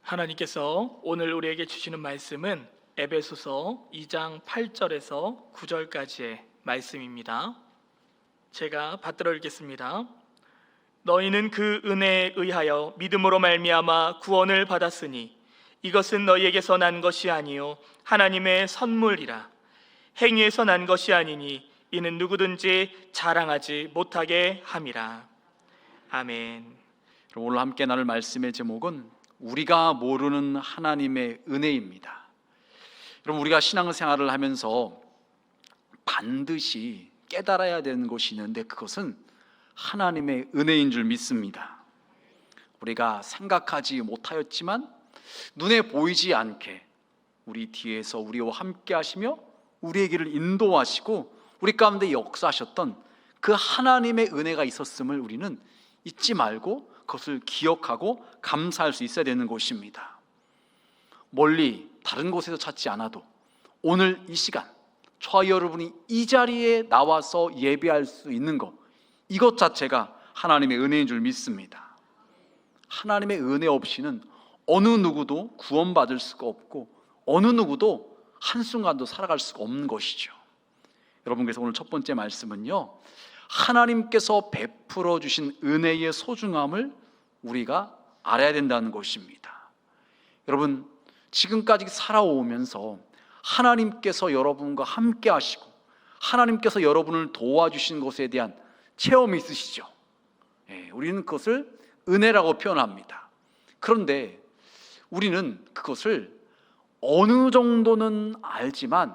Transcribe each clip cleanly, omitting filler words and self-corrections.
하나님께서 오늘 우리에게 주시는 말씀은 에베소서 2장 8절에서 9절까지의 말씀입니다. 제가 받들어 읽겠습니다. 너희는 그 은혜에 의하여 믿음으로 말미암아 구원을 받았으니 이것은 너희에게서 난 것이 아니요 하나님의 선물이라. 행위에서 난 것이 아니니 이는 누구든지 자랑하지 못하게 함이라. 아멘. 오늘 함께 나눌 말씀의 제목은 우리가 모르는 하나님의 은혜입니다. 여러분, 우리가 신앙생활을 하면서 반드시 깨달아야 되는 것이 있는데 그것은 하나님의 은혜인 줄 믿습니다. 우리가 생각하지 못하였지만 눈에 보이지 않게 우리 뒤에서 우리와 함께 하시며 우리의 길을 인도하시고 우리 가운데 역사하셨던 그 하나님의 은혜가 있었음을 우리는 잊지 말고 그것을 기억하고 감사할 수 있어야 되는 것입니다. 멀리 다른 곳에서 찾지 않아도 오늘 이 시간 저와 여러분이 이 자리에 나와서 예배할 수 있는 것, 이것 자체가 하나님의 은혜인 줄 믿습니다. 하나님의 은혜 없이는 어느 누구도 구원받을 수가 없고 어느 누구도 한순간도 살아갈 수가 없는 것이죠. 여러분, 그래서 오늘 첫 번째 말씀은요, 하나님께서 베풀어 주신 은혜의 소중함을 우리가 알아야 된다는 것입니다. 여러분, 지금까지 살아오면서 하나님께서 여러분과 함께 하시고 하나님께서 여러분을 도와주신 것에 대한 체험이 있으시죠? 우리는 그것을 은혜라고 표현합니다. 그런데 우리는 그것을 어느 정도는 알지만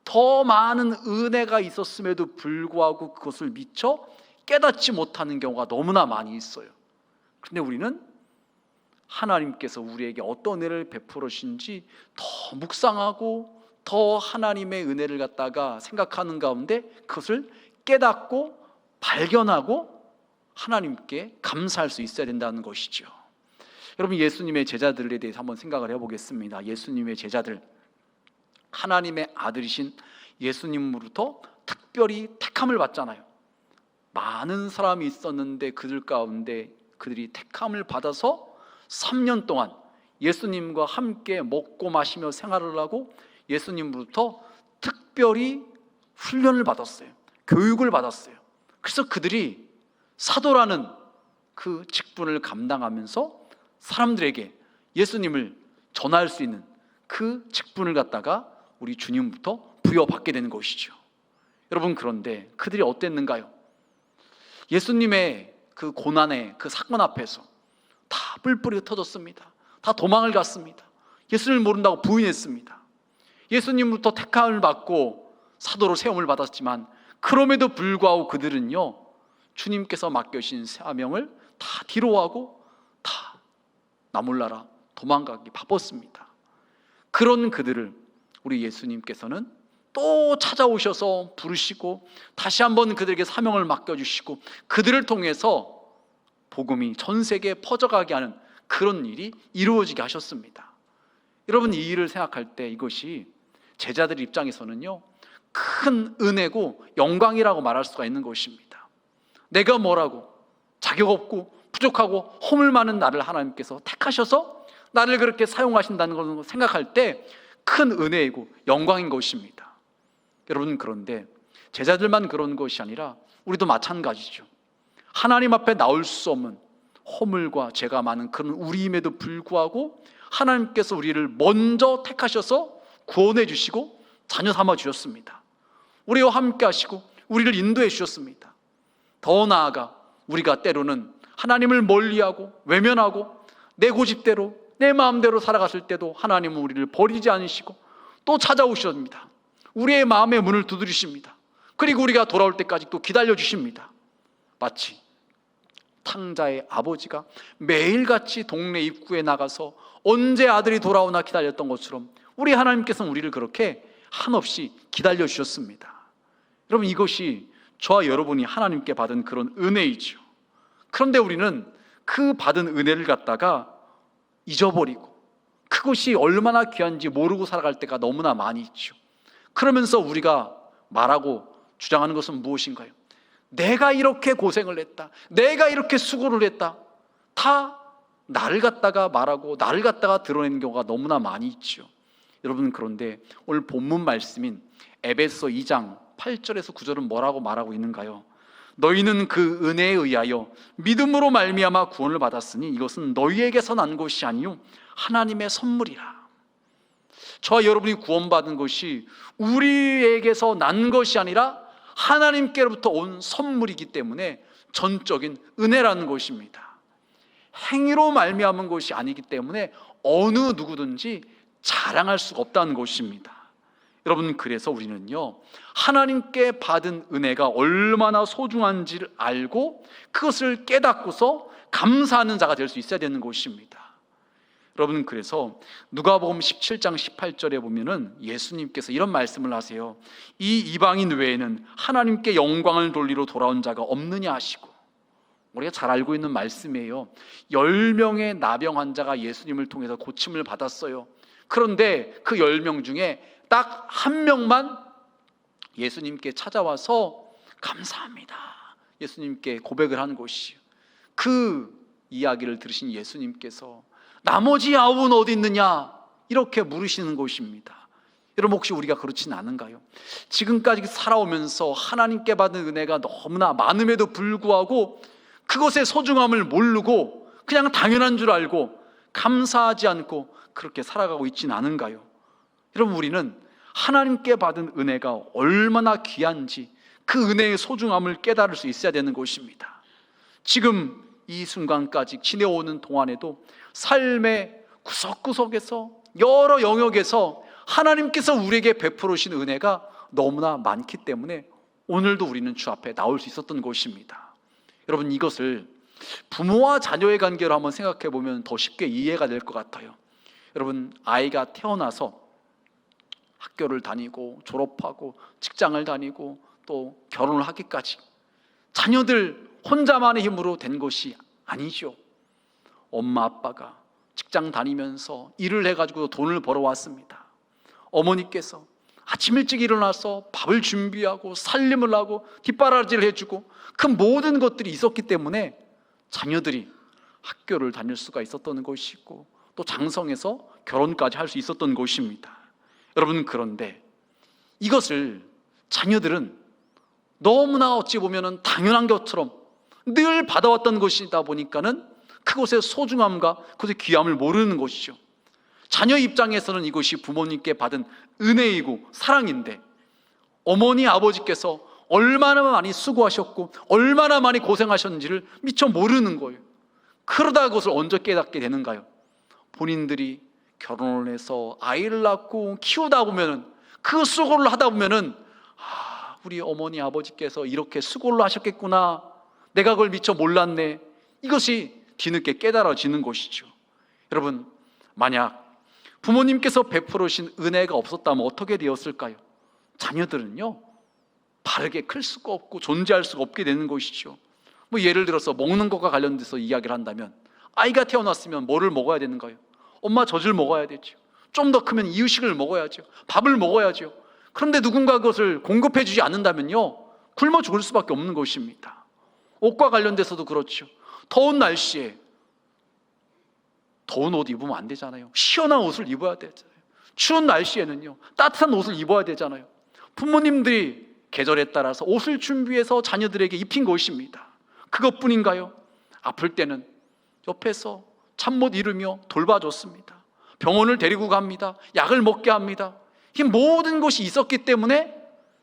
더 많은 은혜가 있었음에도 불구하고 그것을 미처 깨닫지 못하는 경우가 너무나 많이 있어요. 그런데 우리는 하나님께서 우리에게 어떤 은혜를 베풀어 주신지 더 묵상하고 더 하나님의 은혜를 갖다가 생각하는 가운데 그것을 깨닫고 발견하고 하나님께 감사할 수 있어야 된다는 것이죠. 여러분, 예수님의 제자들에 대해서 한번 생각을 해보겠습니다. 예수님의 제자들, 하나님의 아들이신 예수님으로부터 특별히 택함을 받잖아요. 많은 사람이 있었는데 그들 가운데 그들이 택함을 받아서 3년 동안 예수님과 함께 먹고 마시며 생활을 하고 예수님으로부터 특별히 훈련을 받았어요. 교육을 받았어요. 그래서 그들이 사도라는 그 직분을 감당하면서 사람들에게 예수님을 전할 수 있는 그 직분을 갖다가 우리 주님부터 부여받게 되는 것이죠. 여러분, 그런데 그들이 어땠는가요? 예수님의 그 고난의 그 사건 앞에서 다 뿔뿔이 흩어졌습니다. 다 도망을 갔습니다. 예수님을 모른다고 부인했습니다. 예수님부터 택함을 받고 사도로 세움을 받았지만 그럼에도 불구하고 그들은요, 주님께서 맡겨주신 사명을 다 뒤로하고 다 나몰라라 도망가기 바빴습니다. 그런 그들을 우리 예수님께서는 또 찾아오셔서 부르시고 다시 한번 그들에게 사명을 맡겨주시고 그들을 통해서 복음이 전 세계에 퍼져가게 하는 그런 일이 이루어지게 하셨습니다. 여러분, 이 일을 생각할 때 이것이 제자들 입장에서는요, 큰 은혜고 영광이라고 말할 수가 있는 것입니다. 내가 뭐라고 자격 없고 부족하고 허물 많은 나를 하나님께서 택하셔서 나를 그렇게 사용하신다는 것을 생각할 때 큰 은혜이고 영광인 것입니다. 여러분, 그런데 제자들만 그런 것이 아니라 우리도 마찬가지죠. 하나님 앞에 나올 수 없는 허물과 죄가 많은 그런 우리임에도 불구하고 하나님께서 우리를 먼저 택하셔서 구원해 주시고 자녀 삼아 주셨습니다. 우리와 함께 하시고 우리를 인도해 주셨습니다. 더 나아가 우리가 때로는 하나님을 멀리하고 외면하고 내 고집대로 내 마음대로 살아갔을 때도 하나님은 우리를 버리지 않으시고 또 찾아오십니다. 우리의 마음의 문을 두드리십니다. 그리고 우리가 돌아올 때까지 또 기다려 주십니다. 마치 탕자의 아버지가 매일같이 동네 입구에 나가서 언제 아들이 돌아오나 기다렸던 것처럼 우리 하나님께서는 우리를 그렇게 한없이 기다려 주셨습니다. 여러분, 이것이 저와 여러분이 하나님께 받은 그런 은혜이죠. 그런데 우리는 그 받은 은혜를 갖다가 잊어버리고 그것이 얼마나 귀한지 모르고 살아갈 때가 너무나 많이 있죠. 그러면서 우리가 말하고 주장하는 것은 무엇인가요? 내가 이렇게 고생을 했다, 내가 이렇게 수고를 했다, 다 나를 갖다가 말하고 나를 갖다가 드러내는 경우가 너무나 많이 있죠. 여러분, 그런데 오늘 본문 말씀인 에베소 2장 8절에서 9절은 뭐라고 말하고 있는가요? 너희는 그 은혜에 의하여 믿음으로 말미암아 구원을 받았으니 이것은 너희에게서 난 것이 아니요 하나님의 선물이라. 저와 여러분이 구원받은 것이 우리에게서 난 것이 아니라 하나님께로부터 온 선물이기 때문에 전적인 은혜라는 것입니다. 행위로 말미암은 것이 아니기 때문에 어느 누구든지 자랑할 수가 없다는 것입니다. 여러분, 그래서 우리는요, 하나님께 받은 은혜가 얼마나 소중한지를 알고 그것을 깨닫고서 감사하는 자가 될 수 있어야 되는 것입니다. 여러분, 그래서 누가복음 17장 18절에 보면은 예수님께서 이런 말씀을 하세요. 이 이방인 외에는 하나님께 영광을 돌리러 돌아온 자가 없느냐 하시고, 우리가 잘 알고 있는 말씀이에요. 10명의 나병 환자가 예수님을 통해서 고침을 받았어요. 그런데 그 10명 중에 딱 한 명만 예수님께 찾아와서 감사합니다, 예수님께 고백을 하는 것이요. 그 이야기를 들으신 예수님께서 나머지 9은 어디 있느냐 이렇게 물으시는 것입니다. 여러분, 혹시 우리가 그렇진 않은가요? 지금까지 살아오면서 하나님께 받은 은혜가 너무나 많음에도 불구하고 그것의 소중함을 모르고 그냥 당연한 줄 알고 감사하지 않고 그렇게 살아가고 있지는 않은가요? 여러분, 우리는 하나님께 받은 은혜가 얼마나 귀한지 그 은혜의 소중함을 깨달을 수 있어야 되는 것입니다. 지금 이 순간까지 지내오는 동안에도 삶의 구석구석에서 여러 영역에서 하나님께서 우리에게 베풀어 주신 은혜가 너무나 많기 때문에 오늘도 우리는 주 앞에 나올 수 있었던 것입니다. 여러분, 이것을 부모와 자녀의 관계로 한번 생각해 보면 더 쉽게 이해가 될 것 같아요. 여러분, 아이가 태어나서 학교를 다니고 졸업하고 직장을 다니고 또 결혼을 하기까지 자녀들 혼자만의 힘으로 된 것이 아니죠. 엄마 아빠가 직장 다니면서 일을 해가지고 돈을 벌어왔습니다. 어머니께서 아침 일찍 일어나서 밥을 준비하고 살림을 하고 뒷바라지를 해주고 그 모든 것들이 있었기 때문에 자녀들이 학교를 다닐 수가 있었던 것이고 또 장성해서 결혼까지 할 수 있었던 것입니다. 여러분, 그런데 이것을 자녀들은 너무나 어찌 보면 당연한 것처럼 늘 받아왔던 것이다 보니까는 그것의 소중함과 그것의 귀함을 모르는 것이죠. 자녀 입장에서는 이것이 부모님께 받은 은혜이고 사랑인데 어머니 아버지께서 얼마나 많이 수고하셨고 얼마나 많이 고생하셨는지를 미처 모르는 거예요. 그러다 그것을 언제 깨닫게 되는가요? 본인들이 결혼을 해서 아이를 낳고 키우다 보면은 그 수고를 하다 보면은 우리 어머니 아버지께서 이렇게 수고를 하셨겠구나, 내가 그걸 미처 몰랐네, 이것이 뒤늦게 깨달아지는 것이죠. 여러분, 만약 부모님께서 베풀어 주신 은혜가 없었다면 어떻게 되었을까요? 자녀들은요 바르게 클 수가 없고 존재할 수가 없게 되는 것이죠. 뭐 예를 들어서 먹는 것과 관련돼서 이야기를 한다면 아이가 태어났으면 뭐를 먹어야 되는가요? 엄마 젖을 먹어야 되죠. 좀 더 크면 이유식을 먹어야죠. 밥을 먹어야죠. 그런데 누군가 그것을 공급해 주지 않는다면요 굶어 죽을 수밖에 없는 것입니다. 옷과 관련돼서도 그렇죠. 더운 날씨에 더운 옷 입으면 안 되잖아요. 시원한 옷을 입어야 되잖아요. 추운 날씨에는요 따뜻한 옷을 입어야 되잖아요. 부모님들이 계절에 따라서 옷을 준비해서 자녀들에게 입힌 것입니다. 그것뿐인가요? 아플 때는 옆에서 잠 못 이루며 돌봐줬습니다. 병원을 데리고 갑니다. 약을 먹게 합니다. 이 모든 것이 있었기 때문에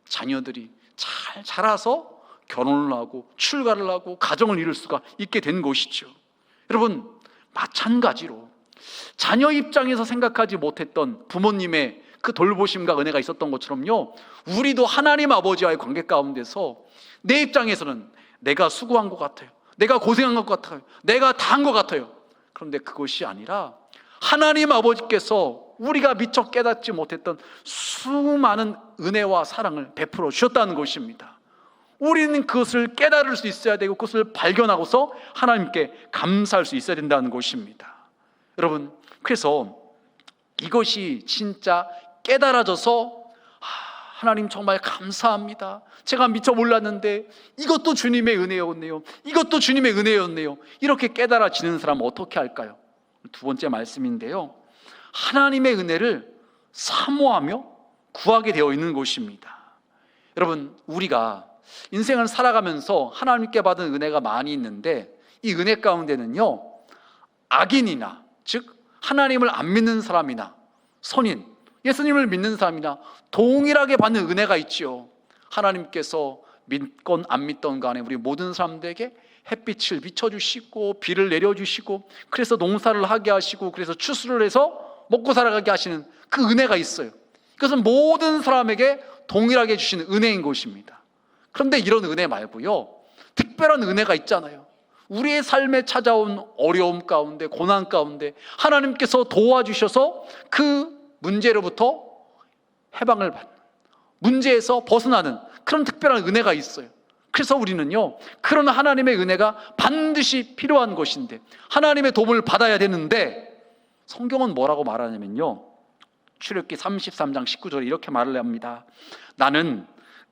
자녀들이 잘 자라서 결혼을 하고 출가를 하고 가정을 이룰 수가 있게 된 것이죠. 여러분, 마찬가지로 자녀 입장에서 생각하지 못했던 부모님의 그 돌보심과 은혜가 있었던 것처럼요 우리도 하나님 아버지와의 관계 가운데서 내 입장에서는 내가 수고한 것 같아요, 내가 고생한 것 같아요, 내가 다 한 것 같아요. 그런데 그것이 아니라 하나님 아버지께서 우리가 미처 깨닫지 못했던 수많은 은혜와 사랑을 베풀어 주셨다는 것입니다. 우리는 그것을 깨달을 수 있어야 되고 그것을 발견하고서 하나님께 감사할 수 있어야 된다는 것입니다. 여러분, 그래서 이것이 진짜 깨달아져서 하나님 정말 감사합니다. 제가 미처 몰랐는데 이것도 주님의 은혜였네요. 이것도 주님의 은혜였네요. 이렇게 깨달아지는 사람은 어떻게 할까요? 두 번째 말씀인데요, 하나님의 은혜를 사모하며 구하게 되어 있는 것입니다. 여러분, 우리가 인생을 살아가면서 하나님께 받은 은혜가 많이 있는데, 이 은혜 가운데는요, 악인이나 즉 하나님을 안 믿는 사람이나 선인, 예수님을 믿는 사람이나 동일하게 받는 은혜가 있지요. 하나님께서 믿건 안 믿던 간에 우리 모든 사람들에게 햇빛을 비춰주시고 비를 내려주시고, 그래서 농사를 하게 하시고, 그래서 추수를 해서 먹고 살아가게 하시는 그 은혜가 있어요. 그것은 모든 사람에게 동일하게 주시는 은혜인 것입니다. 그런데 이런 은혜 말고요, 특별한 은혜가 있잖아요. 우리의 삶에 찾아온 어려움 가운데, 고난 가운데 하나님께서 도와주셔서 그 문제로부터 해방을 받는, 문제에서 벗어나는 그런 특별한 은혜가 있어요. 그래서 우리는요, 그런 하나님의 은혜가 반드시 필요한 것인데, 하나님의 도움을 받아야 되는데, 성경은 뭐라고 말하냐면요, 출애굽기 33장 19절에 이렇게 말을 합니다. 나는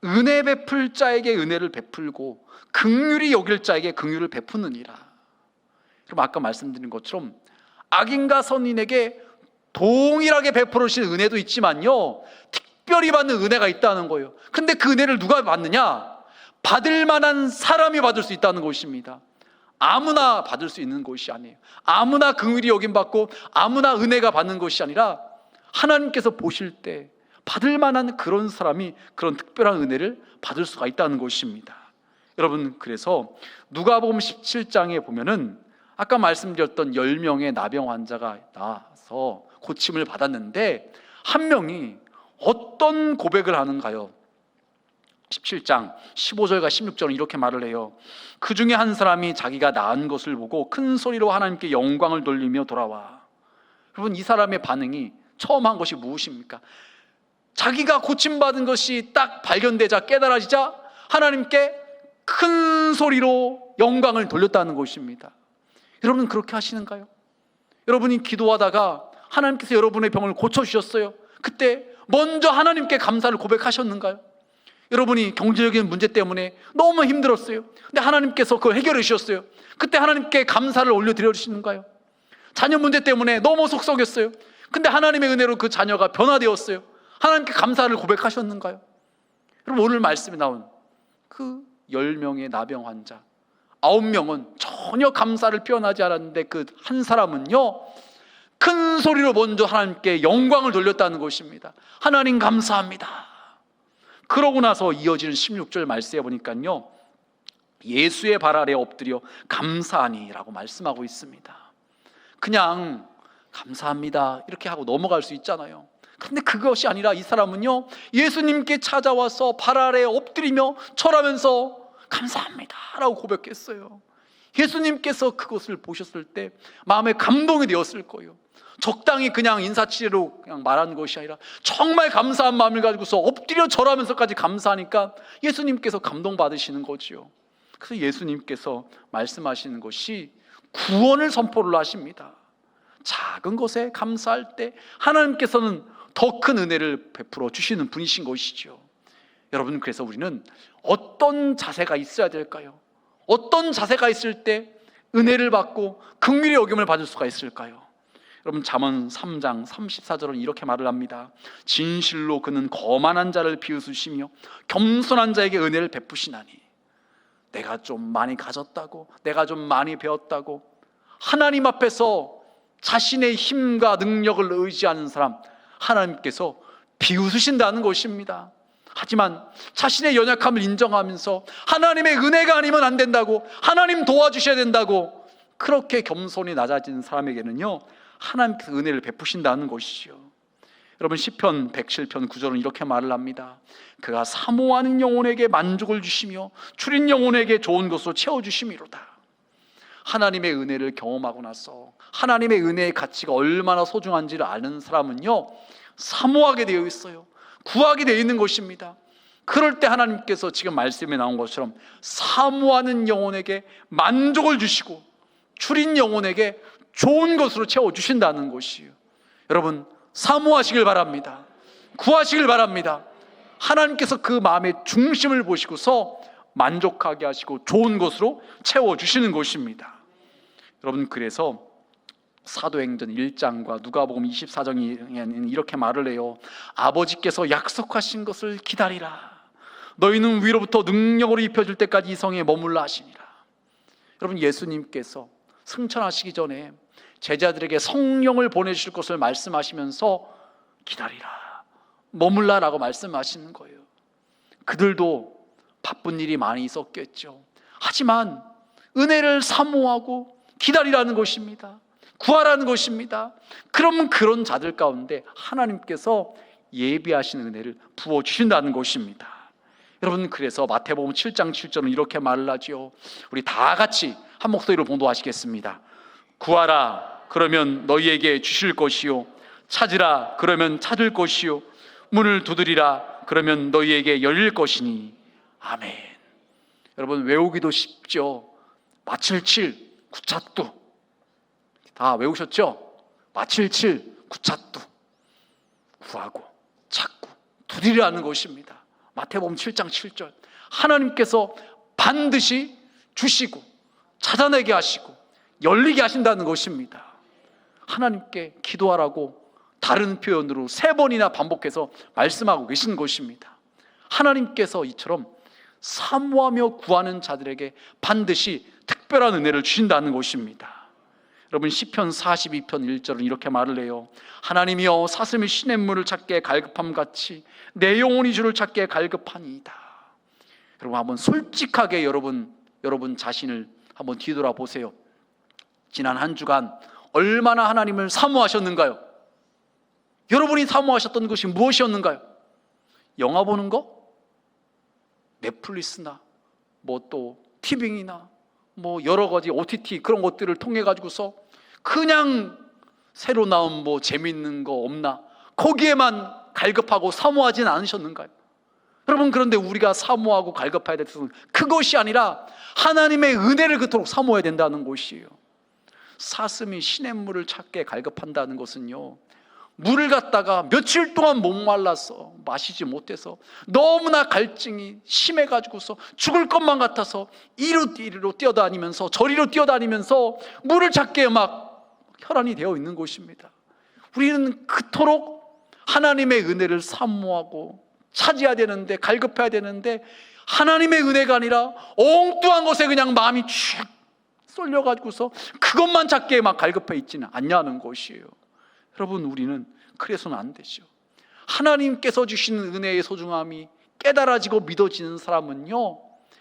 은혜 베풀 자에게 은혜를 베풀고 긍휼히 여길 자에게 긍휼을 베푸느니라. 그럼 아까 말씀드린 것처럼 악인과 선인에게 동일하게 베풀어 주시는 은혜도 있지만요, 특별히 받는 은혜가 있다는 거예요. 근데 그 은혜를 누가 받느냐? 받을 만한 사람이 받을 수 있다는 것입니다. 아무나 받을 수 있는 것이 아니에요. 아무나 긍휼히 여김 받고 아무나 은혜가 받는 것이 아니라, 하나님께서 보실 때 받을 만한 그런 사람이 그런 특별한 은혜를 받을 수가 있다는 것입니다. 여러분, 그래서 누가복음 17장에 보면은 아까 말씀드렸던 10명의 나병 환자가 나와서 고침을 받았는데, 한 명이 어떤 고백을 하는가요? 17장 15절과 16절은 이렇게 말을 해요. 그 중에 한 사람이 자기가 나은 것을 보고 큰 소리로 하나님께 영광을 돌리며 돌아와. 여러분, 이 사람의 반응이 처음 한 것이 무엇입니까? 자기가 고침받은 것이 딱 발견되자, 깨달아지자 하나님께 큰 소리로 영광을 돌렸다는 것입니다. 여러분은 그렇게 하시는가요? 여러분이 기도하다가 하나님께서 여러분의 병을 고쳐주셨어요. 그때 먼저 하나님께 감사를 고백하셨는가요? 여러분이 경제적인 문제 때문에 너무 힘들었어요. 근데 하나님께서 그걸 해결해 주셨어요. 그때 하나님께 감사를 올려드려 주시는가요? 자녀 문제 때문에 너무 속썩였어요. 근데 하나님의 은혜로 그 자녀가 변화되었어요. 하나님께 감사를 고백하셨는가요? 여러분, 오늘 말씀에 나온 그 10명의 나병 환자 9명은 전혀 감사를 표현하지 않았는데, 그 한 사람은요, 큰 소리로 먼저 하나님께 영광을 돌렸다는 것입니다. 하나님 감사합니다. 그러고 나서 이어지는 16절 말씀에 보니까요, 예수의 발 아래 엎드려 감사하니 라고 말씀하고 있습니다. 그냥 감사합니다 이렇게 하고 넘어갈 수 있잖아요. 그런데 그것이 아니라 이 사람은요, 예수님께 찾아와서 발 아래 엎드리며 절하면서 감사합니다 라고 고백했어요. 예수님께서 그것을 보셨을 때 마음에 감동이 되었을 거예요. 적당히 그냥 인사치레로 그냥 말하는 것이 아니라 정말 감사한 마음을 가지고서 엎드려 절하면서까지 감사하니까 예수님께서 감동받으시는 거지요. 그래서 예수님께서 말씀하시는 것이 구원을 선포를 하십니다. 작은 것에 감사할 때 하나님께서는 더 큰 은혜를 베풀어 주시는 분이신 것이죠. 여러분, 그래서 우리는 어떤 자세가 있어야 될까요? 어떤 자세가 있을 때 은혜를 받고 긍휼의 여김을 받을 수가 있을까요? 여러분, 잠언 3장 34절은 이렇게 말을 합니다. 진실로 그는 거만한 자를 비웃으시며 겸손한 자에게 은혜를 베푸시나니. 내가 좀 많이 가졌다고, 내가 좀 많이 배웠다고 하나님 앞에서 자신의 힘과 능력을 의지하는 사람, 하나님께서 비웃으신다는 것입니다. 하지만 자신의 연약함을 인정하면서 하나님의 은혜가 아니면 안 된다고, 하나님 도와주셔야 된다고 그렇게 겸손히 낮아진 사람에게는요, 하나님께서 은혜를 베푸신다는 것이죠. 여러분, 시편 107편 9절은 이렇게 말을 합니다. 그가 사모하는 영혼에게 만족을 주시며 추린 영혼에게 좋은 것으로 채워주심이로다. 하나님의 은혜를 경험하고 나서 하나님의 은혜의 가치가 얼마나 소중한지를 아는 사람은요, 사모하게 되어 있어요. 구하게 되어 있는 것입니다. 그럴 때 하나님께서 지금 말씀에 나온 것처럼 사모하는 영혼에게 만족을 주시고 추린 영혼에게 좋은 것으로 채워주신다는 것이에요. 여러분, 사모하시길 바랍니다. 구하시길 바랍니다. 하나님께서 그 마음의 중심을 보시고서 만족하게 하시고 좋은 것으로 채워주시는 것입니다. 여러분, 그래서 사도행전 1장과 누가복음 24장에는 이렇게 말을 해요. 아버지께서 약속하신 것을 기다리라. 너희는 위로부터 능력으로 입혀질 때까지 이 성에 머물라 하시니라. 여러분, 예수님께서 승천하시기 전에 제자들에게 성령을 보내주실 것을 말씀하시면서 기다리라, 머물라라고 말씀하시는 거예요. 그들도 바쁜 일이 많이 있었겠죠. 하지만 은혜를 사모하고 기다리라는 것입니다. 구하라는 것입니다. 그러면 그런 자들 가운데 하나님께서 예비하신 은혜를 부어주신다는 것입니다. 여러분, 그래서 마태복음 7장 7절은 이렇게 말을 하죠. 우리 다 같이 한 목소리로 봉독하시겠습니다. 구하라, 그러면 너희에게 주실 것이요, 찾으라, 그러면 찾을 것이요, 문을 두드리라, 그러면 너희에게 열릴 것이니. 아멘. 여러분, 외우기도 쉽죠. 마칠칠 구찻두 다 외우셨죠? 마칠칠 구찻두, 구하고 찾고 두드리라는 것입니다. 마태복음 7장 7절. 하나님께서 반드시 주시고 찾아내게 하시고 열리게 하신다는 것입니다. 하나님께 기도하라고 다른 표현으로 3번이나 반복해서 말씀하고 계신 것입니다. 하나님께서 이처럼 사모하며 구하는 자들에게 반드시 특별한 은혜를 주신다는 것입니다. 여러분, 시편 42편 1절은 이렇게 말을 해요. 하나님이여, 사슴이 시냇물을 찾게 갈급함같이 내 영혼이 주를 찾게 갈급하니이다. 여러분, 한번 솔직하게 여러분 자신을 한번 뒤돌아보세요. 지난 한 주간 얼마나 하나님을 사모하셨는가요? 여러분이 사모하셨던 것이 무엇이었는가요? 영화 보는 거? 넷플릭스나 뭐 또 티빙이나 뭐 여러 가지 OTT 그런 것들을 통해 가지고서 그냥 새로 나온 뭐 재밌는 거 없나, 거기에만 갈급하고 사모하진 않으셨는가요? 여러분, 그런데 우리가 사모하고 갈급해야 될 것은 그것이 아니라 하나님의 은혜를 그토록 사모해야 된다는 것이에요. 사슴이 시냇물을 찾게 갈급한다는 것은요, 물을 갖다가 며칠 동안 목말라서 마시지 못해서 너무나 갈증이 심해가지고서 죽을 것만 같아서 이리로 뛰어다니면서 저리로 뛰어다니면서 물을 찾게 막 혈안이 되어 있는 것입니다. 우리는 그토록 하나님의 은혜를 사모하고 찾아야 되는데, 갈급해야 되는데, 하나님의 은혜가 아니라 엉뚱한 것에 그냥 마음이 쭉 쏠려가지고서 그것만 찾게 막 갈급해 있지는 않냐는 것이에요. 여러분, 우리는 그래서는 안 되죠. 하나님께서 주시는 은혜의 소중함이 깨달아지고 믿어지는 사람은요,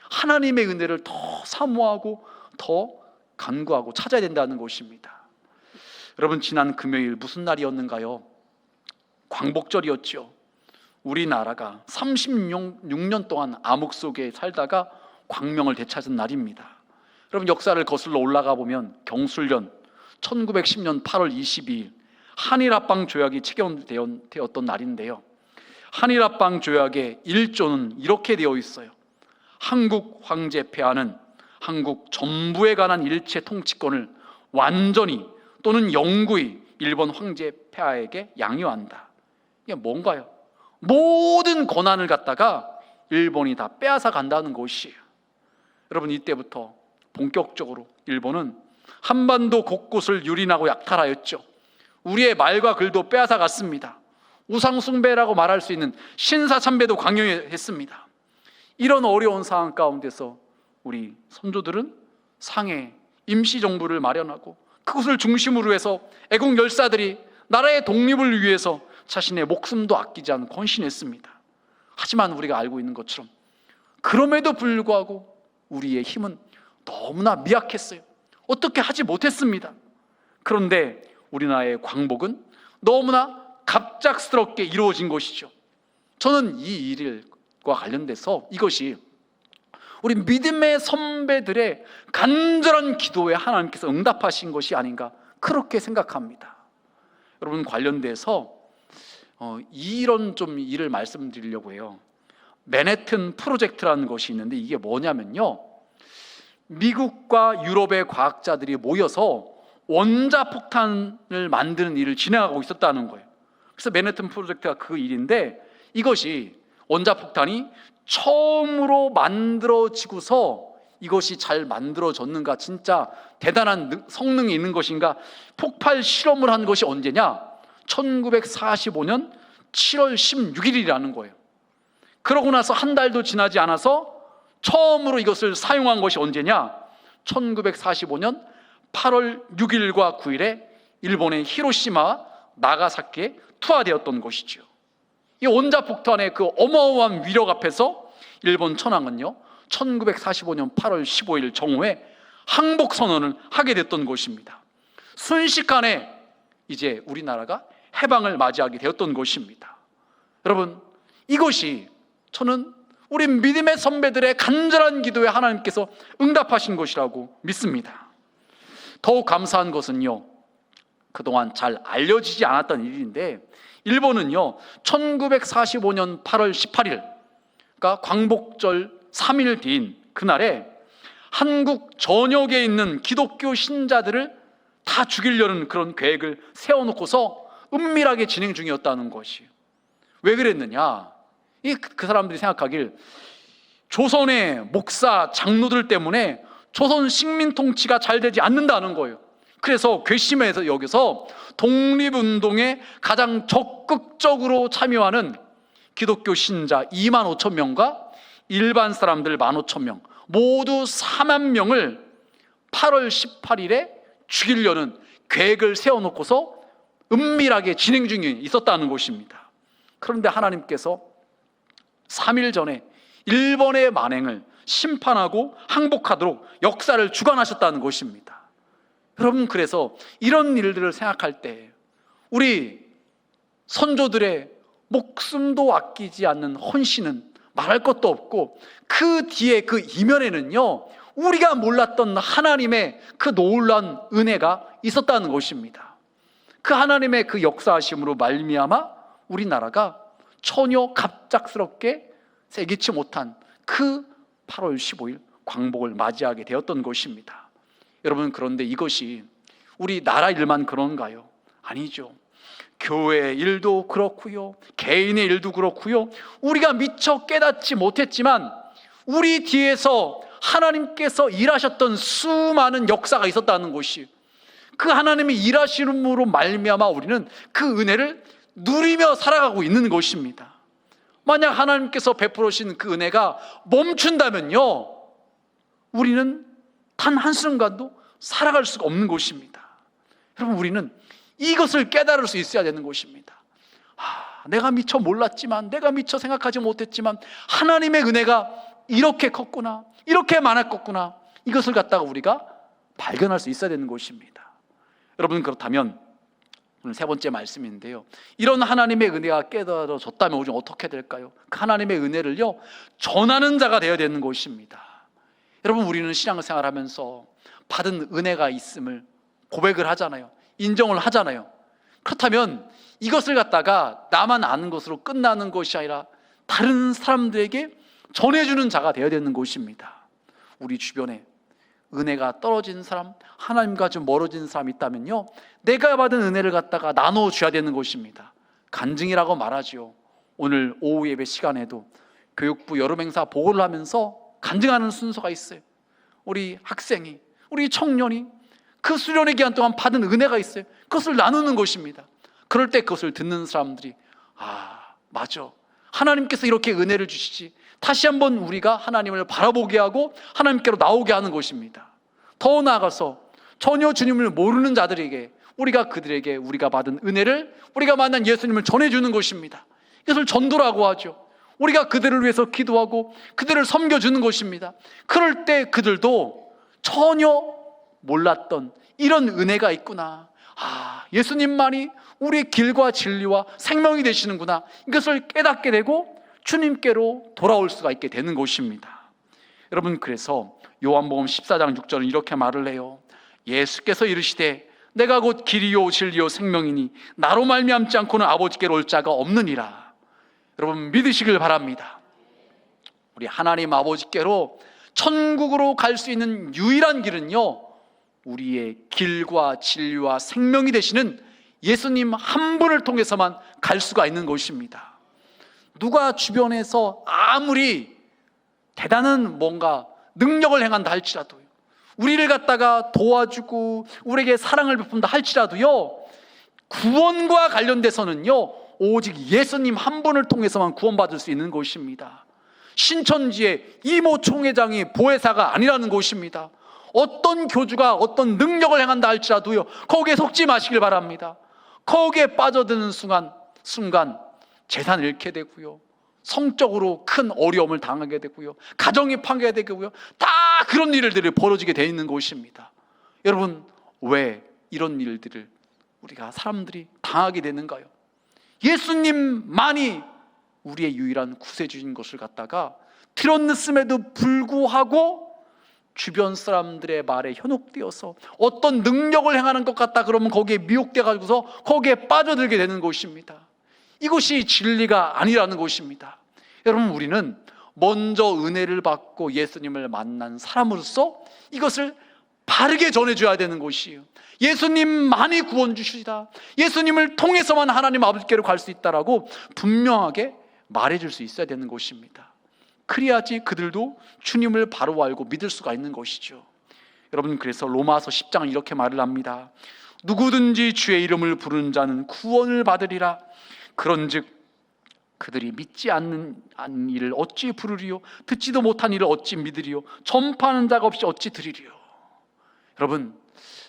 하나님의 은혜를 더 사모하고 더 간구하고 찾아야 된다는 것입니다. 여러분, 지난 금요일 무슨 날이었는가요? 광복절이었죠. 우리나라가 36년 동안 암흑 속에 살다가 광명을 되찾은 날입니다. 여러분, 역사를 거슬러 올라가 보면 경술련 1910년 8월 22일 한일합방 조약이 체결되었던 날인데요, 한일합방 조약의 1조는 이렇게 되어 있어요. 한국 황제 폐하는 한국 전부에 관한 일체 통치권을 완전히 또는 영구히 일본 황제 폐하에게 양유한다. 이게 뭔가요? 모든 권한을 갖다가 일본이 다 빼앗아 간다는 것이에요. 여러분, 이때부터 본격적으로 일본은 한반도 곳곳을 유린하고 약탈하였죠. 우리의 말과 글도 빼앗아 갔습니다. 우상숭배라고 말할 수 있는 신사참배도 강요했습니다. 이런 어려운 상황 가운데서 우리 선조들은 상해 임시정부를 마련하고 그것을 중심으로 해서 애국 열사들이 나라의 독립을 위해서 자신의 목숨도 아끼지 않고 헌신했습니다. 하지만 우리가 알고 있는 것처럼 그럼에도 불구하고 우리의 힘은 너무나 미약했어요. 어떻게 하지 못했습니다. 그런데 우리나라의 광복은 너무나 갑작스럽게 이루어진 것이죠. 저는 이 일과 관련돼서 이것이 우리 믿음의 선배들의 간절한 기도에 하나님께서 응답하신 것이 아닌가, 그렇게 생각합니다. 여러분, 관련돼서 이런 좀 일을 말씀드리려고 해요. 맨해튼 프로젝트라는 것이 있는데, 이게 뭐냐면요, 미국과 유럽의 과학자들이 모여서 원자폭탄을 만드는 일을 진행하고 있었다는 거예요. 그래서 맨해튼 프로젝트가 그 일인데, 이것이 원자폭탄이 처음으로 만들어지고서 이것이 잘 만들어졌는가, 진짜 대단한 성능이 있는 것인가, 폭발 실험을 한 것이 언제냐? 1945년 7월 16일이라는 거예요. 그러고 나서 한 달도 지나지 않아서 처음으로 이것을 사용한 것이 언제냐? 1945년 8월 6일과 9일에 일본의 히로시마, 나가사키에 투하되었던 것이죠. 이 원자폭탄의 그 어마어마한 위력 앞에서 일본 천황은요, 1945년 8월 15일 정오에 항복선언을 하게 됐던 것입니다. 순식간에 이제 우리나라가 해방을 맞이하게 되었던 것입니다. 여러분, 이것이 저는 우리 믿음의 선배들의 간절한 기도에 하나님께서 응답하신 것이라고 믿습니다. 더욱 감사한 것은요, 그동안 잘 알려지지 않았던 일인데, 일본은요 1945년 8월 18일, 그러니까 광복절 3일 뒤인 그날에 한국 전역에 있는 기독교 신자들을 다 죽이려는 그런 계획을 세워놓고서 은밀하게 진행 중이었다는 것이. 왜 그랬느냐? 그 사람들이 생각하길 조선의 목사, 장로들 때문에 조선 식민 통치가 잘 되지 않는다는 거예요. 그래서 괘씸해서 여기서 독립운동에 가장 적극적으로 참여하는 기독교 신자 2만 5천 명과 일반 사람들 1만 5천 명, 모두 4만 명을 8월 18일에 죽이려는 계획을 세워놓고서 은밀하게 진행 중에 있었다는 것입니다. 그런데 하나님께서 3일 전에 일본의 만행을 심판하고 항복하도록 역사를 주관하셨다는 것입니다. 여러분, 그래서 이런 일들을 생각할 때 우리 선조들의 목숨도 아끼지 않는 헌신은 말할 것도 없고, 그 뒤에 그 이면에는요 우리가 몰랐던 하나님의 그 놀라운 은혜가 있었다는 것입니다. 그 하나님의 그 역사하심으로 말미암아 우리나라가 전혀 갑작스럽게 예기치 못한 그 8월 15일 광복을 맞이하게 되었던 것입니다. 여러분, 그런데 이것이 우리 나라 일만 그런가요? 아니죠. 교회 일도 그렇고요, 개인의 일도 그렇고요, 우리가 미처 깨닫지 못했지만 우리 뒤에서 하나님께서 일하셨던 수많은 역사가 있었다는 것이, 그 하나님의 일하심으로 말미암아 우리는 그 은혜를 누리며 살아가고 있는 것입니다. 만약 하나님께서 베풀으신 그 은혜가 멈춘다면요 우리는 단 한순간도 살아갈 수가 없는 것입니다. 여러분, 우리는 이것을 깨달을 수 있어야 되는 것입니다. 내가 미처 몰랐지만, 내가 미처 생각하지 못했지만 하나님의 은혜가 이렇게 컸구나, 이렇게 많았겠구나, 이것을 갖다가 우리가 발견할 수 있어야 되는 것입니다. 여러분, 그렇다면 오늘 세 번째 말씀인데요, 이런 하나님의 은혜가 깨달아졌다면 우리는 어떻게 될까요? 그 하나님의 은혜를요 전하는 자가 되어야 되는 것입니다. 여러분, 우리는 신앙생활 하면서 받은 은혜가 있음을 고백을 하잖아요. 인정을 하잖아요. 그렇다면 이것을 갖다가 나만 아는 것으로 끝나는 것이 아니라 다른 사람들에게 전해주는 자가 되어야 되는 것입니다. 우리 주변에 은혜가 떨어진 사람, 하나님과 좀 멀어진 사람이 있다면요 내가 받은 은혜를 갖다가 나눠줘야 되는 것입니다. 간증이라고 말하죠. 오늘 오후 예배 시간에도 교육부 여름행사 보고를 하면서 간증하는 순서가 있어요. 우리 학생이, 우리 청년이 그 수련의 기간 동안 받은 은혜가 있어요. 그것을 나누는 것입니다. 그럴 때 그것을 듣는 사람들이 맞아, 하나님께서 이렇게 은혜를 주시지, 다시 한번 우리가 하나님을 바라보게 하고 하나님께로 나오게 하는 것입니다. 더 나아가서 전혀 주님을 모르는 자들에게 우리가 그들에게 우리가 받은 은혜를, 우리가 만난 예수님을 전해주는 것입니다. 이것을 전도라고 하죠. 우리가 그들을 위해서 기도하고 그들을 섬겨주는 것입니다. 그럴 때 그들도 전혀 몰랐던 이런 은혜가 있구나, 예수님만이 우리의 길과 진리와 생명이 되시는구나, 이것을 깨닫게 되고 주님께로 돌아올 수가 있게 되는 것입니다. 여러분, 그래서 요한복음 14장 6절은 이렇게 말을 해요. 예수께서 이르시되 내가 곧 길이요 진리요 생명이니 나로 말미암지 않고는 아버지께로 올 자가 없느니라. 여러분, 믿으시길 바랍니다. 우리 하나님 아버지께로 천국으로 갈 수 있는 유일한 길은요 우리의 길과 진리와 생명이 되시는 예수님 한 분을 통해서만 갈 수가 있는 것입니다. 누가 주변에서 아무리 대단한 뭔가 능력을 행한다 할지라도요, 우리를 갖다가 도와주고 우리에게 사랑을 베푼다 할지라도요, 구원과 관련돼서는요 오직 예수님 한 분을 통해서만 구원받을 수 있는 것입니다. 신천지의 이모 총회장이 보혜사가 아니라는 것입니다. 어떤 교주가 어떤 능력을 행한다 할지라도요 거기에 속지 마시길 바랍니다. 거기에 빠져드는 순간 재산을 잃게 되고요, 성적으로 큰 어려움을 당하게 되고요, 가정이 파괴되게 되고요, 다 그런 일들이 벌어지게 되어 있는 것입니다. 여러분, 왜 이런 일들을 우리가 사람들이 당하게 되는가요? 예수님만이 우리의 유일한 구세주인 것을 갖다가 들었음에도 불구하고 주변 사람들의 말에 현혹되어서 어떤 능력을 행하는 것 같다 그러면 거기에 미혹돼 가지고서 거기에 빠져들게 되는 것입니다. 이것이 진리가 아니라는 것입니다. 여러분, 우리는 먼저 은혜를 받고 예수님을 만난 사람으로서 이것을 바르게 전해줘야 되는 것이에요. 예수님만이 구원 주시다, 예수님을 통해서만 하나님 아버지께로 갈 수 있다라고 분명하게 말해줄 수 있어야 되는 것입니다. 그래야지 그들도 주님을 바로 알고 믿을 수가 있는 것이죠. 여러분, 그래서 로마서 10장은 이렇게 말을 합니다. 누구든지 주의 이름을 부르는 자는 구원을 받으리라. 그런즉 그들이 믿지 않는 일을 어찌 부르리요, 듣지도 못한 일을 어찌 믿으리요, 전파하는 자가 없이 어찌 들으리요. 여러분,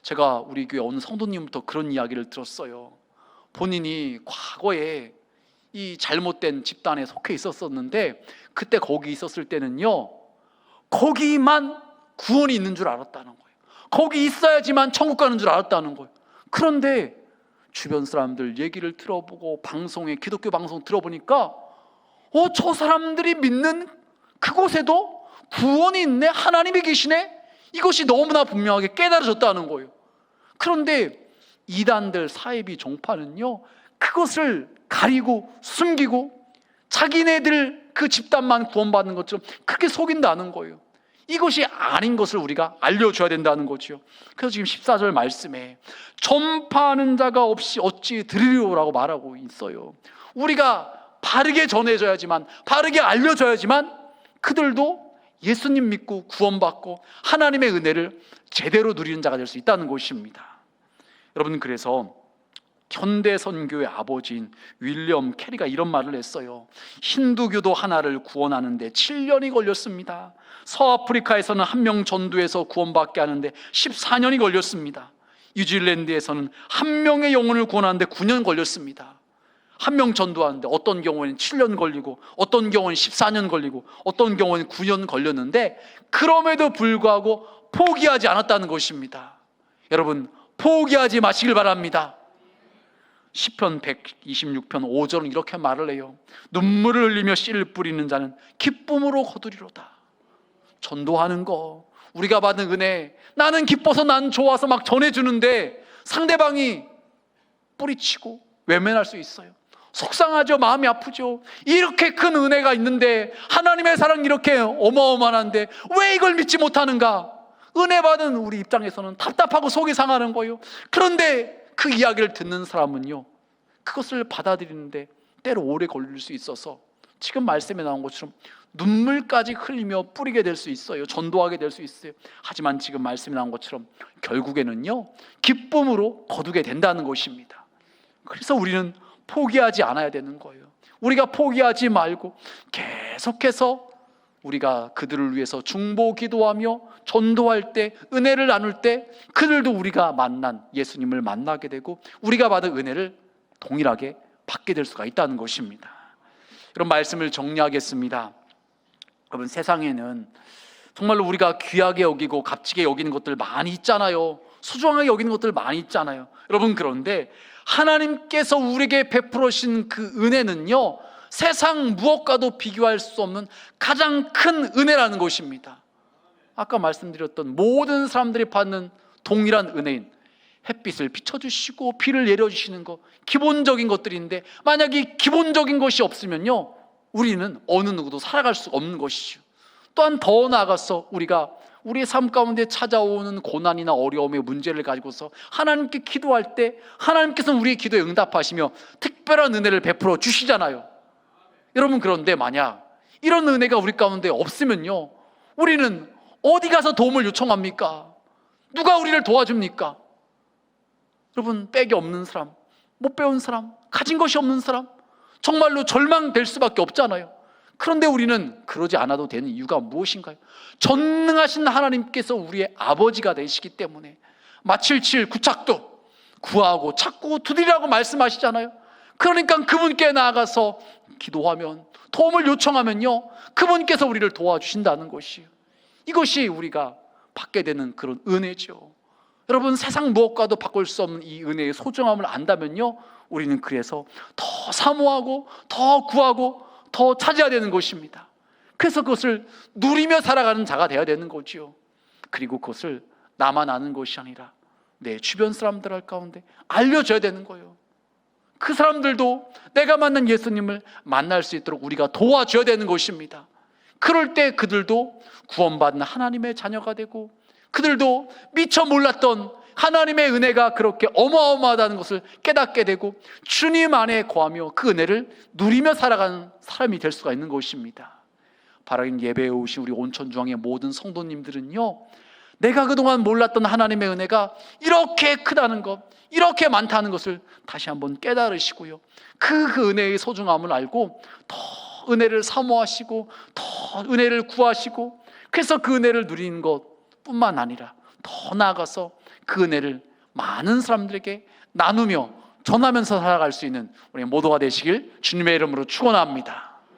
제가 우리 교회 어느 성도님부터 그런 이야기를 들었어요. 본인이 과거에 이 잘못된 집단에 속해 있었었는데 그때 거기 있었을 때는요 거기만 구원이 있는 줄 알았다는 거예요. 거기 있어야지만 천국 가는 줄 알았다는 거예요. 그런데 주변 사람들 얘기를 들어보고 방송에, 기독교 방송 들어보니까 저 사람들이 믿는 그곳에도 구원이 있네, 하나님이 계시네, 이것이 너무나 분명하게 깨달아졌다는 거예요. 그런데 이단들, 사이비 종파는요 그것을 가리고 숨기고 자기네들 그 집단만 구원받는 것처럼 크게 속인다는 거예요. 이것이 아닌 것을 우리가 알려줘야 된다는 거죠. 그래서 지금 14절 말씀에 전파하는 자가 없이 어찌 들으리오라고 말하고 있어요. 우리가 바르게 전해줘야지만, 바르게 알려줘야지만 그들도 예수님 믿고 구원받고 하나님의 은혜를 제대로 누리는 자가 될 수 있다는 것입니다. 여러분, 그래서 현대 선교의 아버지인 윌리엄 캐리가 이런 말을 했어요. 힌두교도 하나를 구원하는데 7년이 걸렸습니다. 서아프리카에서는 한 명 전도해서 구원받게 하는데 14년이 걸렸습니다. 뉴질랜드에서는 한 명의 영혼을 구원하는데 9년 걸렸습니다. 한 명 전도하는데 어떤 경우에는 7년 걸리고 어떤 경우에는 14년 걸리고 어떤 경우에는 9년 걸렸는데 그럼에도 불구하고 포기하지 않았다는 것입니다. 여러분, 포기하지 마시길 바랍니다. 시편 126편 5절은 이렇게 말을 해요. 눈물을 흘리며 씨를 뿌리는 자는 기쁨으로 거두리로다. 전도하는 거, 우리가 받은 은혜, 나는 기뻐서, 난 좋아서 막 전해주는데 상대방이 뿌리치고 외면할 수 있어요. 속상하죠. 마음이 아프죠. 이렇게 큰 은혜가 있는데, 하나님의 사랑이 이렇게 어마어마한데 왜 이걸 믿지 못하는가? 은혜 받은 우리 입장에서는 답답하고 속이 상하는 거예요. 그런데 그 이야기를 듣는 사람은요 그것을 받아들이는데 때로 오래 걸릴 수 있어서 지금 말씀에 나온 것처럼 눈물까지 흘리며 뿌리게 될 수 있어요. 전도하게 될 수 있어요. 하지만 지금 말씀에 나온 것처럼 결국에는요 기쁨으로 거두게 된다는 것입니다. 그래서 우리는 포기하지 않아야 되는 거예요. 우리가 포기하지 말고 계속해서 우리가 그들을 위해서 중보 기도하며 전도할 때, 은혜를 나눌 때 그들도 우리가 만난 예수님을 만나게 되고 우리가 받은 은혜를 동일하게 받게 될 수가 있다는 것입니다. 이런 말씀을 정리하겠습니다. 여러분, 세상에는 정말로 우리가 귀하게 여기고 값지게 여기는 것들 많이 있잖아요. 소중하게 여기는 것들 많이 있잖아요. 여러분, 그런데 하나님께서 우리에게 베풀어 주신 그 은혜는요 세상 무엇과도 비교할 수 없는 가장 큰 은혜라는 것입니다. 아까 말씀드렸던 모든 사람들이 받는 동일한 은혜인 햇빛을 비춰주시고 비를 내려주시는 것, 기본적인 것들인데 만약 이 기본적인 것이 없으면요 우리는 어느 누구도 살아갈 수 없는 것이죠. 또한 더 나아가서 우리가 우리의 삶 가운데 찾아오는 고난이나 어려움의 문제를 가지고서 하나님께 기도할 때 하나님께서는 우리의 기도에 응답하시며 특별한 은혜를 베풀어 주시잖아요. 여러분, 그런데 만약 이런 은혜가 우리 가운데 없으면요, 우리는 어디 가서 도움을 요청합니까? 누가 우리를 도와줍니까? 여러분, 백이 없는 사람, 못 배운 사람, 가진 것이 없는 사람, 정말로 절망될 수밖에 없잖아요. 그런데 우리는 그러지 않아도 되는 이유가 무엇인가요? 전능하신 하나님께서 우리의 아버지가 되시기 때문에 마칠칠 구착도 구하고 찾고 두드리라고 말씀하시잖아요. 그러니까 그분께 나아가서 기도하면, 도움을 요청하면요, 그분께서 우리를 도와주신다는 것이에요. 이것이 우리가 받게 되는 그런 은혜죠. 여러분, 세상 무엇과도 바꿀 수 없는 이 은혜의 소중함을 안다면요, 우리는 그래서 더 사모하고 더 구하고 더 찾아야 되는 것입니다. 그래서 그것을 누리며 살아가는 자가 되어야 되는 거지요. 그리고 그것을 나만 아는 것이 아니라 내 주변 사람들 가운데 알려줘야 되는 거예요. 그 사람들도 내가 만난 예수님을 만날 수 있도록 우리가 도와줘야 되는 것입니다. 그럴 때 그들도 구원받는 하나님의 자녀가 되고, 그들도 미처 몰랐던 하나님의 은혜가 그렇게 어마어마하다는 것을 깨닫게 되고, 주님 안에 거하며 그 은혜를 누리며 살아가는 사람이 될 수가 있는 것입니다. 바라긴 예배에 오신 우리 온천중앙의 모든 성도님들은요, 내가 그동안 몰랐던 하나님의 은혜가 이렇게 크다는 것, 이렇게 많다는 것을 다시 한번 깨달으시고요, 그 은혜의 소중함을 알고 더 은혜를 사모하시고 더 은혜를 구하시고, 그래서 그 은혜를 누리는 것뿐만 아니라 더 나아가서 그 은혜를 많은 사람들에게 나누며 전하면서 살아갈 수 있는 우리 모두가 되시길 주님의 이름으로 축원합니다.